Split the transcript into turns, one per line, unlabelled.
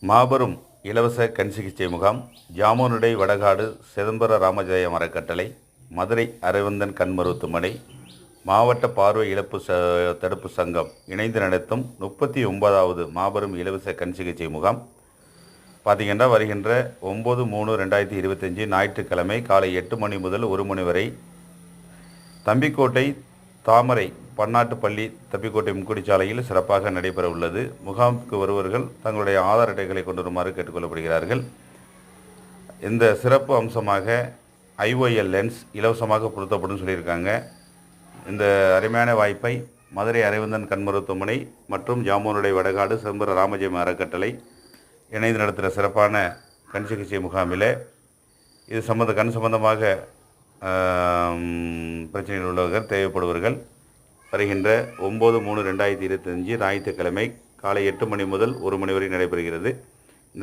மாபெரும் இலவச கண் சிகிச்சை முகாம் ஜாமுனுடை வடகாடு சிதம்பர ராமஜெயம் அறக்கட்டளை, மதுரை அரவிந்தன் கண் மருத்துவமனை, மாவட்ட பார்வை இழப்பு தடுப்பு சங்கம் இணைந்து நடத்தும் 39வது மாபெரும் இலவச கண் சிகிச்சை முகாம் பார்த்திங்கன்னா வருகின்ற 9/3/2025 ஞாயிற்றுக்கிழமை காலை 8 மணி முதல் 1 மணி வரை தம்பிக்கோட்டை தாமரை பன்னாட்டு பள்ளி தப்பிக்கோட்டை முக்குடி சாலையில் சிறப்பாக நடைபெற உள்ளது. முகாமுக்கு வருவர்கள் தங்களுடைய ஆதார் அட்டைகளை கொண்டு வருமாறு கேட்டுக்கொள்ளப்படுகிறார்கள். இந்த சிறப்பு அம்சமாக IOL லென்ஸ் இலவசமாக பொருத்தப்படும் சொல்லியிருக்காங்க. இந்த அருமையான வாய்ப்பை மதுரை அரவிந்தன் கண் மருத்துவமனை மற்றும் ஜாமுனுடை வடகாடு சிதம்பர ராமஜெயம் அறக்கட்டளை இணைந்து நடத்துகிற சிறப்பான கண் சிகிச்சை முகாமில் இது கண் சம்பந்தமாக பிரச்சனைகள் உள்ளவர்கள் தேவைப்படுவர்கள் வருகின்ற 9/3/2025 ஞாயிற்றுக்கிழமை காலை 8 மணி முதல் 1 மணி வரை நடைபெறுகிறது.